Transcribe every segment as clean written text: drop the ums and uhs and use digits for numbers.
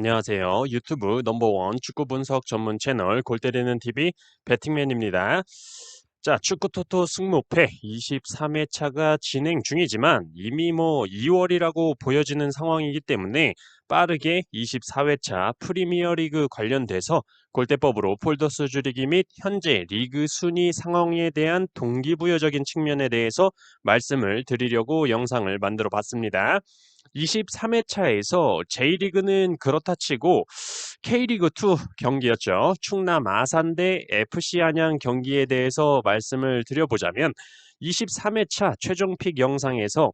안녕하세요. 유튜브 넘버원 축구 분석 전문 채널 골 때리는 TV 배팅맨입니다. 자, 축구 토토 승무패 23회 차가 진행 중이지만 이미 2월이라고 보여지는 상황이기 때문에 빠르게 24회 차 프리미어리그 관련돼서 골대법으로 폴더스 줄이기 및 현재 리그 순위 상황에 대한 동기부여적인 측면에 대해서 말씀을 드리려고 영상을 만들어 봤습니다. 23회 차에서 J리그는 그렇다 치고 K리그2 경기였죠. 충남 아산 대 FC 안양 경기에 대해서 말씀을 드려보자면 23회 차 최종픽 영상에서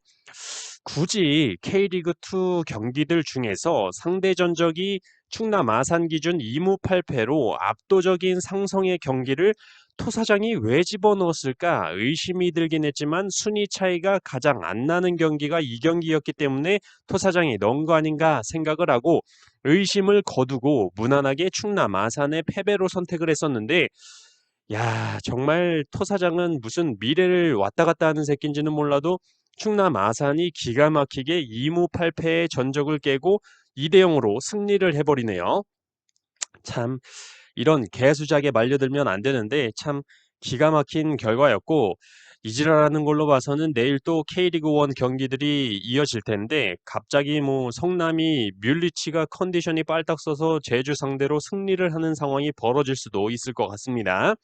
굳이 K리그2 경기들 중에서 상대 전적이 충남 아산 기준 2무 8패로 압도적인 상성의 경기를 토사장이 왜 집어넣었을까 의심이 들긴 했지만 순위 차이가 가장 안 나는 경기가 이 경기였기 때문에 토사장이 넣은 거 아닌가 생각을 하고 의심을 거두고 무난하게 충남 아산의 패배로 선택을 했었는데 야, 정말 토사장은 무슨 미래를 왔다 갔다 하는 새끼인지는 몰라도 충남 아산이 기가 막히게 2무 8패의 전적을 깨고 2대 0으로 승리를 해버리네요. 참 이런 개수작에 말려들면 안 되는데 참 기가 막힌 결과였고 이지라라는 걸로 봐서는 내일 또 K리그1 경기들이 이어질 텐데 갑자기 성남이 뮬리치가 컨디션이 빨딱 서서 제주 상대로 승리를 하는 상황이 벌어질 수도 있을 것 같습니다.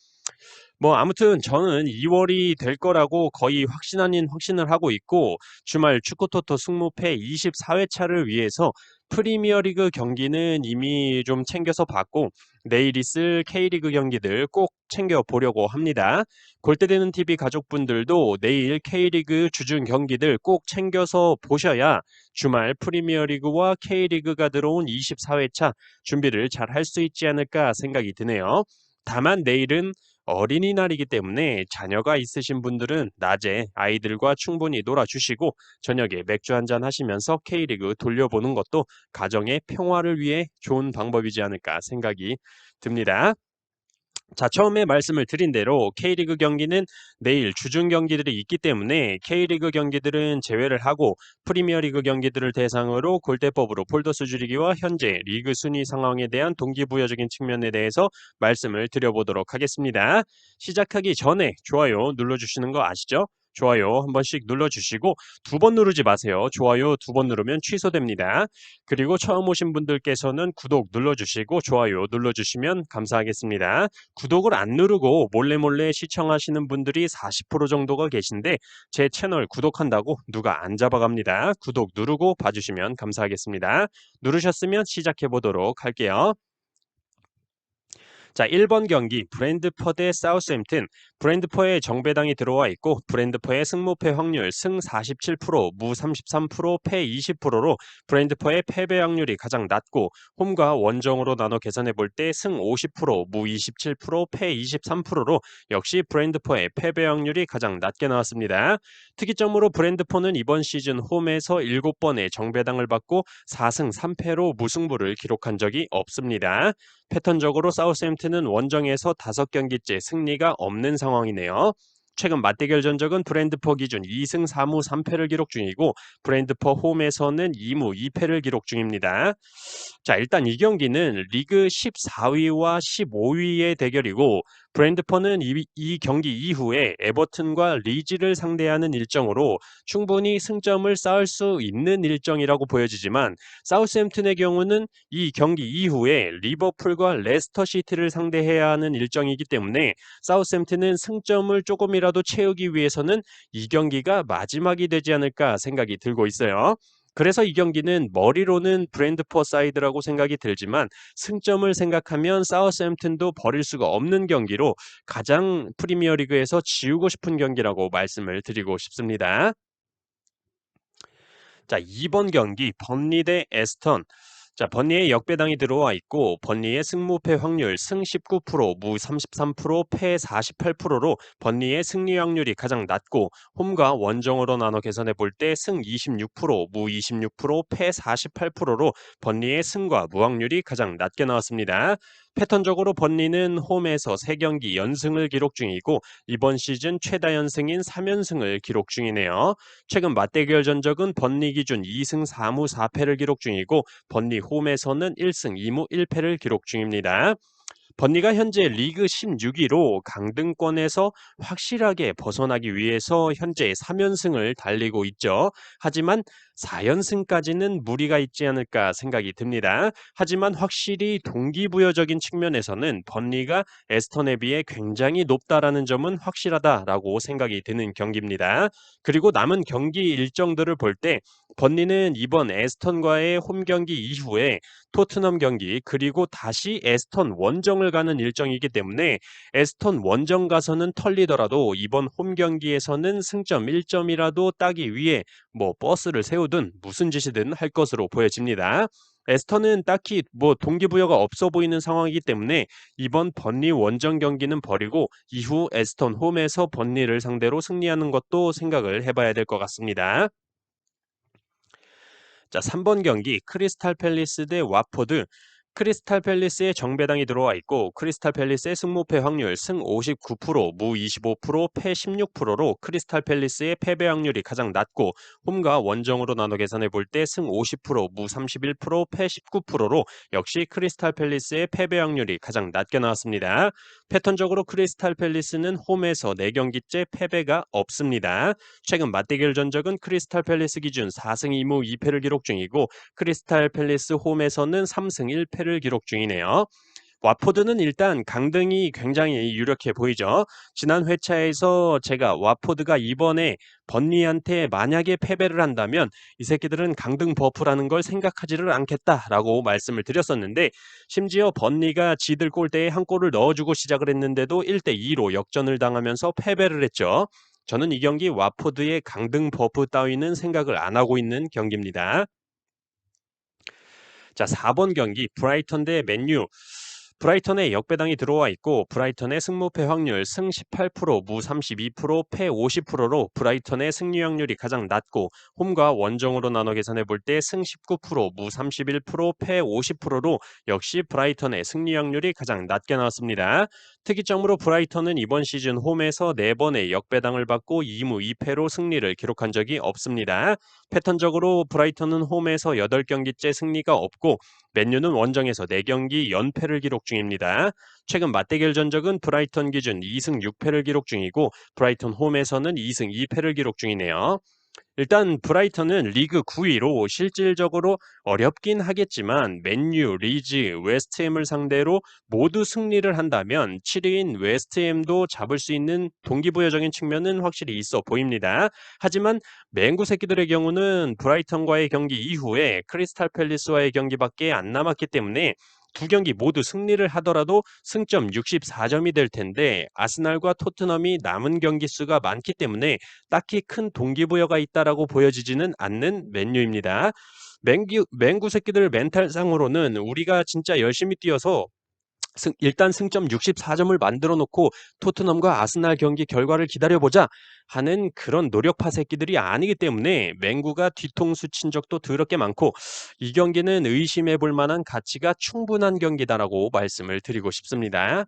아무튼 저는 2월이 될 거라고 거의 확신 아닌 확신을 하고 있고 주말 축구토토 승무패 24회 차를 위해서 프리미어리그 경기는 이미 좀 챙겨서 봤고 내일 있을 K리그 경기들 꼭 챙겨보려고 합니다. 골대되는 TV 가족분들도 내일 K리그 주중 경기들 꼭 챙겨서 보셔야 주말 프리미어리그와 K리그가 들어온 24회 차 준비를 잘 할 수 있지 않을까 생각이 드네요. 다만 내일은 어린이날이기 때문에 자녀가 있으신 분들은 낮에 아이들과 충분히 놀아주시고 저녁에 맥주 한잔 하시면서 K리그 돌려보는 것도 가정의 평화를 위해 좋은 방법이지 않을까 생각이 듭니다. 자, 처음에 말씀을 드린 대로 K리그 경기는 내일 주중 경기들이 있기 때문에 K리그 경기들은 제외를 하고 프리미어리그 경기들을 대상으로 골대법으로 폴더스 줄이기와 현재 리그 순위 상황에 대한 동기부여적인 측면에 대해서 말씀을 드려보도록 하겠습니다. 시작하기 전에 좋아요 눌러주시는 거 아시죠? 좋아요 한 번씩 눌러주시고 두 번 누르지 마세요. 좋아요 두 번 누르면 취소됩니다. 그리고 처음 오신 분들께서는 구독 눌러주시고 좋아요 눌러주시면 감사하겠습니다. 구독을 안 누르고 몰래 시청하시는 분들이 40% 정도가 계신데 제 채널 구독한다고 누가 안 잡아갑니다. 구독 누르고 봐주시면 감사하겠습니다. 누르셨으면 시작해 보도록 할게요. 자, 1번 경기 브랜드퍼 대 사우스햄튼. 브랜드퍼에 정배당이 들어와 있고 브랜드퍼의 승무패 확률 승 47%, 무 33%, 패 20%로 브랜드퍼의 패배 확률이 가장 낮고 홈과 원정으로 나눠 계산해 볼 때 승 50%, 무 27%, 패 23%로 역시 브랜드퍼의 패배 확률이 가장 낮게 나왔습니다. 특이점으로 브랜드퍼는 이번 시즌 홈에서 7번의 정배당을 받고 4승 3패로 무승부를 기록한 적이 없습니다. 패턴적으로 사우스햄튼은 원정에서 5경기째 승리가 없는 상황이네요. 최근 맞대결 전적은 브랜드퍼 기준 2승 4무 3패를 기록 중이고 브랜드퍼 홈에서는 2무 2패를 기록 중입니다. 자, 일단 이 경기는 리그 14위와 15위의 대결이고 브랜드퍼는 이 경기 이후에 에버튼과 리즈를 상대하는 일정으로 충분히 승점을 쌓을 수 있는 일정이라고 보여지지만 사우스햄튼의 경우는 이 경기 이후에 리버풀과 레스터 시티를 상대해야 하는 일정이기 때문에 사우스햄튼은 승점을 조금이라도 채우기 위해서는 이 경기가 마지막이 되지 않을까 생각이 들고 있어요. 그래서 이 경기는 머리로는 브랜드퍼 사이드라고 생각이 들지만 승점을 생각하면 사우스햄튼도 버릴 수가 없는 경기로 가장 프리미어리그에서 지우고 싶은 경기라고 말씀을 드리고 싶습니다. 자, 2번 경기 번리 대 에스턴. 자, 번리의 역배당이 들어와 있고 번리의 승무패 확률 승 19%, 무 33%, 패 48%로 번리의 승리 확률이 가장 낮고 홈과 원정으로 나눠 계산해 볼 때 승 26%, 무 26%, 패 48%로 번리의 승과 무 확률이 가장 낮게 나왔습니다. 패턴적으로 번리는 홈에서 3경기 연승을 기록 중이고 이번 시즌 최다 연승인 3연승을 기록 중이네요. 최근 맞대결 전적은 번리 기준 2승 4무 4패를 기록 중이고 번리 홈에서는 1승 2무 1패를 기록 중입니다. 번니가 현재 리그 16위로 강등권에서 확실하게 벗어나기 위해서 현재 3연승을 달리고 있죠. 하지만 4연승까지는 무리가 있지 않을까 생각이 듭니다. 하지만 확실히 동기부여적인 측면에서는 번니가 에스턴에 비해 굉장히 높다라는 점은 확실하다라고 생각이 드는 경기입니다. 그리고 남은 경기 일정들을 볼 때 번니는 이번 에스턴과의 홈 경기 이후에 토트넘 경기 그리고 다시 에스턴 원정을 가는 일정이기 때문에 에스턴 원정 가서는 털리더라도 이번 홈 경기에서는 승점 1점이라도 따기 위해 버스를 세우든 무슨 짓이든 할 것으로 보여집니다. 에스턴은 딱히 동기부여가 없어 보이는 상황이기 때문에 이번 번리 원정 경기는 버리고 이후 에스턴 홈에서 번리를 상대로 승리하는 것도 생각을 해봐야 될 것 같습니다. 자, 3번 경기 크리스탈 팰리스 대 와포드. 크리스탈 팰리스의 정배당이 들어와 있고 크리스탈 팰리스의 승무패 확률 승 59%, 무 25%, 패 16%로 크리스탈 팰리스의 패배 확률이 가장 낮고 홈과 원정으로 나눠 계산해 볼 때 승 50%, 무 31%, 패 19%로 역시 크리스탈 팰리스의 패배 확률이 가장 낮게 나왔습니다. 패턴적으로 크리스탈 팰리스는 홈에서 4경기째 패배가 없습니다. 최근 맞대결 전적은 크리스탈 팰리스 기준 4승 2무 2패를 기록 중이고 크리스탈 팰리스 홈에서는 3승 1패를 기록 중이네요. 와포드는 일단 강등이 굉장히 유력해 보이죠. 지난 회차에서 제가 와포드가 이번에 번리한테 만약에 패배를 한다면 이 새끼들은 강등 버프라는 걸 생각하지를 않겠다라고 말씀을 드렸었는데 심지어 번리가 지들 골대에 한 골을 넣어주고 시작을 했는데도 1대2로 역전을 당하면서 패배를 했죠. 저는 이 경기 와포드의 강등 버프 따위는 생각을 안 하고 있는 경기입니다. 자, 4번 경기 브라이턴 대 맨유. 브라이턴의 역배당이 들어와 있고 브라이턴의 승무패 확률 승 18%, 무 32%, 패 50%로 브라이턴의 승리 확률이 가장 낮고 홈과 원정으로 나눠 계산해 볼 때 승 19%, 무 31%, 패 50%로 역시 브라이턴의 승리 확률이 가장 낮게 나왔습니다. 특이점으로 브라이턴은 이번 시즌 홈에서 4번의 역배당을 받고 2무 2패로 승리를 기록한 적이 없습니다. 패턴적으로 브라이턴은 홈에서 8경기째 승리가 없고 맨유는 원정에서 4경기 연패를 기록 중입니다. 최근 맞대결 전적은 브라이턴 기준 2승 6패를 기록 중이고 브라이턴 홈에서는 2승 2패를 기록 중이네요. 일단 브라이턴은 리그 9위로 실질적으로 어렵긴 하겠지만 맨유, 리즈, 웨스트햄을 상대로 모두 승리를 한다면 7위인 웨스트햄도 잡을 수 있는 동기부여적인 측면은 확실히 있어 보입니다. 하지만 맹구 새끼들의 경우는 브라이턴과의 경기 이후에 크리스탈 팰리스와의 경기밖에 안 남았기 때문에 두 경기 모두 승리를 하더라도 승점 64점이 될 텐데 아스날과 토트넘이 남은 경기 수가 많기 때문에 딱히 큰 동기부여가 있다라고 보여지지는 않는 맨유입니다. 맹구 새끼들 멘탈상으로는 우리가 진짜 열심히 뛰어서 일단 승점 64점을 만들어 놓고 토트넘과 아스날 경기 결과를 기다려보자 하는 그런 노력파 새끼들이 아니기 때문에 맹구가 뒤통수 친 적도 더럽게 많고 이 경기는 의심해 볼 만한 가치가 충분한 경기다라고 말씀을 드리고 싶습니다.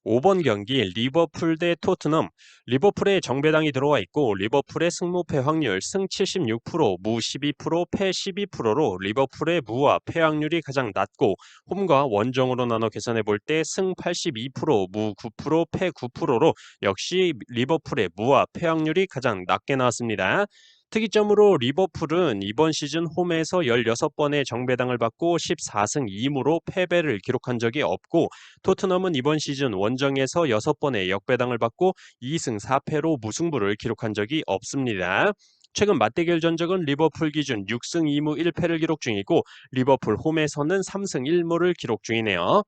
5번 경기 리버풀 대 토트넘. 리버풀의 정배당이 들어와 있고 리버풀의 승무패 확률 승 76%, 무 12%, 패 12%로 리버풀의 무와 패 확률이 가장 낮고 홈과 원정으로 나눠 계산해 볼 때 승 82%, 무 9%, 패 9%로 역시 리버풀의 무와 패 확률이 가장 낮게 나왔습니다. 특이점으로 리버풀은 이번 시즌 홈에서 16번의 정배당을 받고 14승 2무로 패배를 기록한 적이 없고 토트넘은 이번 시즌 원정에서 6번의 역배당을 받고 2승 4패로 무승부를 기록한 적이 없습니다. 최근 맞대결 전적은 리버풀 기준 6승 2무 1패를 기록 중이고 리버풀 홈에서는 3승 1무를 기록 중이네요.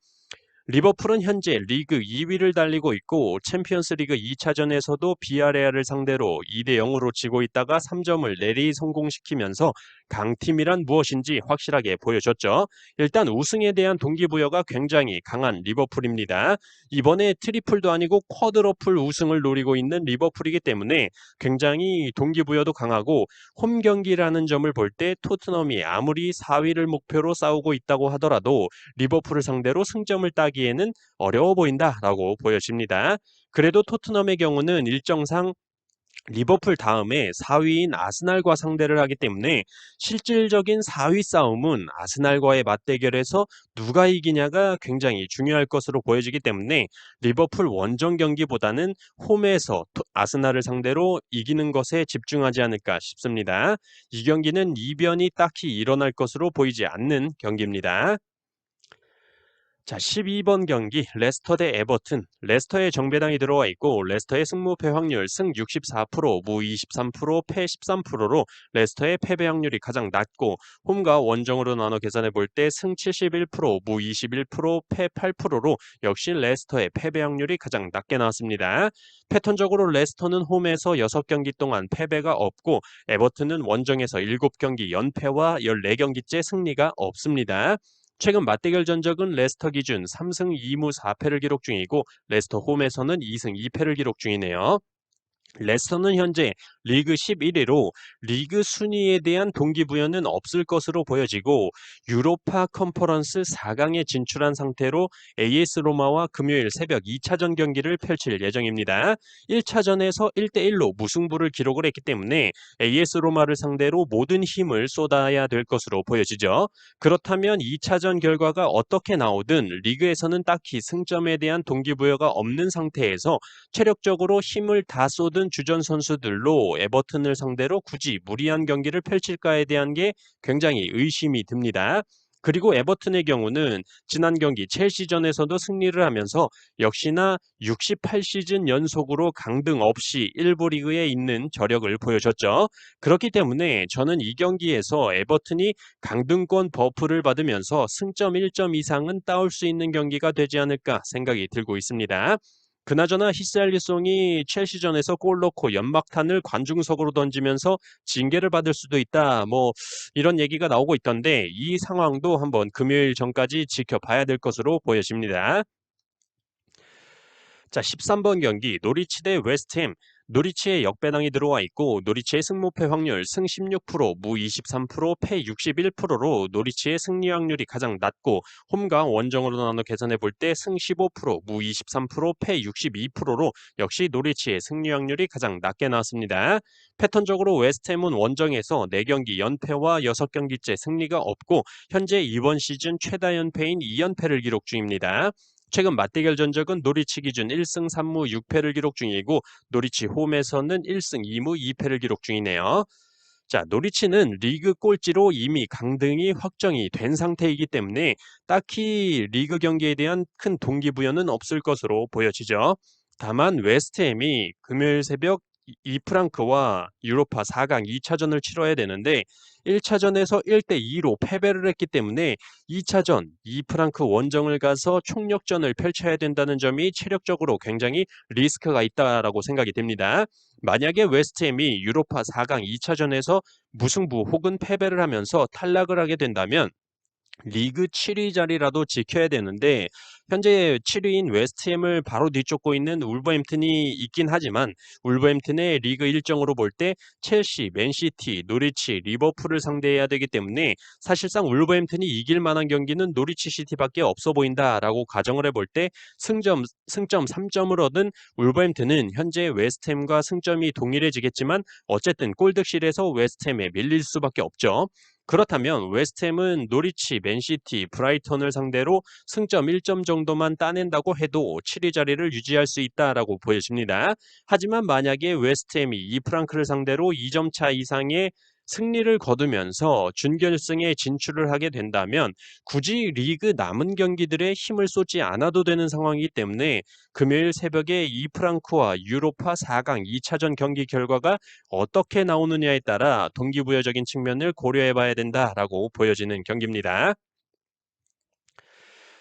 리버풀은 현재 리그 2위를 달리고 있고 챔피언스 리그 2차전에서도 비아레알을 상대로 2대 0으로 지고 있다가 3점을 내리 성공시키면서 강팀이란 무엇인지 확실하게 보여줬죠. 일단 우승에 대한 동기부여가 굉장히 강한 리버풀입니다. 이번에 트리플도 아니고 쿼드러플 우승을 노리고 있는 리버풀이기 때문에 굉장히 동기부여도 강하고 홈 경기라는 점을 볼 때 토트넘이 아무리 4위를 목표로 싸우고 있다고 하더라도 리버풀을 상대로 승점을 따기에는 어려워 보인다라고 보여집니다. 그래도 토트넘의 경우는 일정상 리버풀 다음에 4위인 아스날과 상대를 하기 때문에 실질적인 4위 싸움은 아스날과의 맞대결에서 누가 이기냐가 굉장히 중요할 것으로 보여지기 때문에 리버풀 원정 경기보다는 홈에서 아스날을 상대로 이기는 것에 집중하지 않을까 싶습니다. 이 경기는 이변이 딱히 일어날 것으로 보이지 않는 경기입니다. 자, 12번 경기 레스터 대 에버튼. 레스터의 정배당이 들어와 있고 레스터의 승무패 확률 승 64%, 무 23%, 패 13%로 레스터의 패배 확률이 가장 낮고 홈과 원정으로 나눠 계산해 볼 때 승 71%, 무 21%, 패 8%로 역시 레스터의 패배 확률이 가장 낮게 나왔습니다. 패턴적으로 레스터는 홈에서 6경기 동안 패배가 없고 에버튼은 원정에서 7경기 연패와 14경기째 승리가 없습니다. 최근 맞대결 전적은 레스터 기준 3승 2무 4패를 기록 중이고 레스터 홈에서는 2승 2패를 기록 중이네요. 레스터는 현재 리그 11위로 리그 순위에 대한 동기부여는 없을 것으로 보여지고 유로파 컨퍼런스 4강에 진출한 상태로 AS 로마와 금요일 새벽 2차전 경기를 펼칠 예정입니다. 1차전에서 1대1로 무승부를 기록을 했기 때문에 AS 로마를 상대로 모든 힘을 쏟아야 될 것으로 보여지죠. 그렇다면 2차전 결과가 어떻게 나오든 리그에서는 딱히 승점에 대한 동기부여가 없는 상태에서 체력적으로 힘을 다 쏟은 주전 선수들로 에버튼을 상대로 굳이 무리한 경기를 펼칠까에 대한 게 굉장히 의심이 듭니다. 그리고 에버튼의 경우는 지난 경기 첼시전에서도 승리를 하면서 역시나 68시즌 연속으로 강등 없이 1부 리그에 있는 저력을 보여줬죠. 그렇기 때문에 저는 이 경기에서 에버튼이 강등권 버프를 받으면서 승점 1점 이상은 따올 수 있는 경기가 되지 않을까 생각이 들고 있습니다. 그나저나 히스알리송이 첼시전에서 골 넣고 연막탄을 관중석으로 던지면서 징계를 받을 수도 있다. 뭐 이런 얘기가 나오고 있던데 이 상황도 한번 금요일 전까지 지켜봐야 될 것으로 보여집니다. 자, 13번 경기 노리치 대 웨스트햄. 노리치의 역배당이 들어와 있고 노리치의 승무패 확률 승 16%, 무 23%, 패 61%로 노리치의 승리 확률이 가장 낮고 홈과 원정으로 나눠 계산해 볼 때 승 15%, 무 23%, 패 62%로 역시 노리치의 승리 확률이 가장 낮게 나왔습니다. 패턴적으로 웨스트햄은 원정에서 4경기 연패와 6경기째 승리가 없고 현재 이번 시즌 최다 연패인 2연패를 기록 중입니다. 최근 맞대결 전적은 노리치 기준 1승 3무 6패를 기록 중이고 노리치 홈에서는 1승 2무 2패를 기록 중이네요. 자, 노리치는 리그 꼴찌로 이미 강등이 확정이 된 상태이기 때문에 딱히 리그 경기에 대한 큰 동기부여는 없을 것으로 보여지죠. 다만 웨스트햄이 금요일 새벽 이프랑크와 유로파 4강 2차전을 치러야 되는데 1차전에서 1대2로 패배를 했기 때문에 2차전 이프랑크 원정을 가서 총력전을 펼쳐야 된다는 점이 체력적으로 굉장히 리스크가 있다라고 생각이 됩니다. 만약에 웨스트햄이 유로파 4강 2차전에서 무승부 혹은 패배를 하면서 탈락을 하게 된다면 리그 7위 자리라도 지켜야 되는데 현재 7위인 웨스트햄을 바로 뒤쫓고 있는 울버햄튼이 있긴 하지만 울버햄튼의 리그 일정으로 볼 때 첼시, 맨시티, 노리치, 리버풀을 상대해야 되기 때문에 사실상 울버햄튼이 이길 만한 경기는 노리치 시티밖에 없어 보인다라고 가정을 해볼 때 승점 3점을 얻은 울버햄튼은 현재 웨스트햄과 승점이 동일해지겠지만 어쨌든 골득실에서 웨스트햄에 밀릴 수밖에 없죠. 그렇다면 웨스트햄은 노리치, 맨시티, 브라이턴을 상대로 승점 1점 정도만 따낸다고 해도 7위 자리를 유지할 수 있다라고 보여집니다. 하지만 만약에 웨스트햄이 이프랑크를 상대로 2점 차 이상의 승리를 거두면서 준결승에 진출을 하게 된다면 굳이 리그 남은 경기들에 힘을 쏟지 않아도 되는 상황이기 때문에 금요일 새벽에 이프랑크와 유로파 4강 2차전 경기 결과가 어떻게 나오느냐에 따라 동기부여적인 측면을 고려해 봐야 된다라고 보여지는 경기입니다.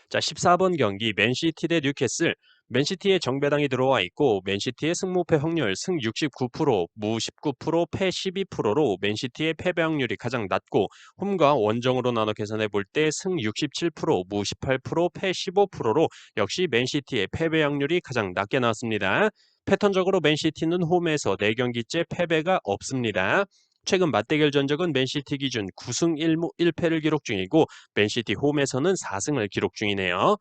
자, 14번 경기 맨시티 대 뉴캐슬. 맨시티에 정배당이 들어와 있고 맨시티의 승무패 확률 승 69%, 무 19%, 패 12%로 맨시티의 패배 확률이 가장 낮고 홈과 원정으로 나눠 계산해 볼 때 승 67%, 무 18%, 패 15%로 역시 맨시티의 패배 확률이 가장 낮게 나왔습니다. 패턴적으로 맨시티는 홈에서 4경기째 패배가 없습니다. 최근 맞대결 전적은 맨시티 기준 9승 1패를 기록 중이고 맨시티 홈에서는 4승을 기록 중이네요.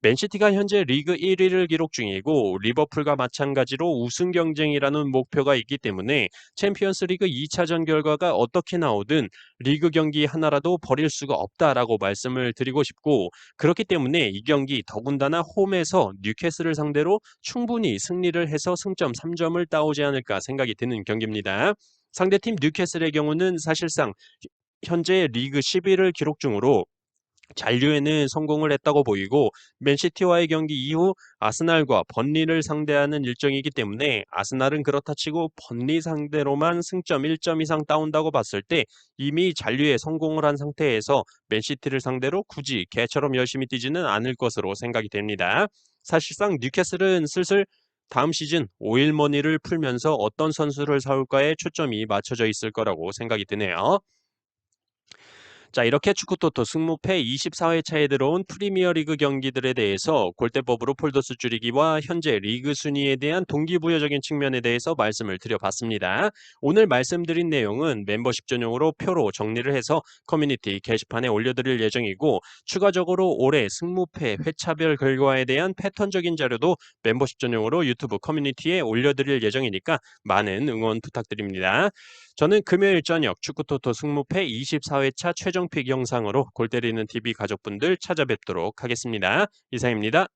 맨시티가 현재 리그 1위를 기록 중이고 리버풀과 마찬가지로 우승 경쟁이라는 목표가 있기 때문에 챔피언스 리그 2차전 결과가 어떻게 나오든 리그 경기 하나라도 버릴 수가 없다라고 말씀을 드리고 싶고 그렇기 때문에 이 경기 더군다나 홈에서 뉴캐슬을 상대로 충분히 승리를 해서 승점 3점을 따오지 않을까 생각이 드는 경기입니다. 상대팀 뉴캐슬의 경우는 사실상 현재 리그 10위를 기록 중으로 잔류에는 성공을 했다고 보이고 맨시티와의 경기 이후 아스날과 번리를 상대하는 일정이기 때문에 아스날은 그렇다 치고 번리 상대로만 승점 1점 이상 따온다고 봤을 때 이미 잔류에 성공을 한 상태에서 맨시티를 상대로 굳이 개처럼 열심히 뛰지는 않을 것으로 생각이 됩니다. 사실상 뉴캐슬은 슬슬 다음 시즌 오일머니를 풀면서 어떤 선수를 사올까에 초점이 맞춰져 있을 거라고 생각이 드네요. 자, 이렇게 축구토토 승무패 24회차에 들어온 프리미어리그 경기들에 대해서 골대법으로 폴더스 줄이기와 현재 리그 순위에 대한 동기부여적인 측면에 대해서 말씀을 드려봤습니다. 오늘 말씀드린 내용은 멤버십 전용으로 표로 정리를 해서 커뮤니티 게시판에 올려드릴 예정이고 추가적으로 올해 승무패 회차별 결과에 대한 패턴적인 자료도 멤버십 전용으로 유튜브 커뮤니티에 올려드릴 예정이니까 많은 응원 부탁드립니다. 저는 금요일 저녁 축구토토 승무패 24회차 최종픽 영상으로 골 때리는 TV 가족분들 찾아뵙도록 하겠습니다. 이상입니다.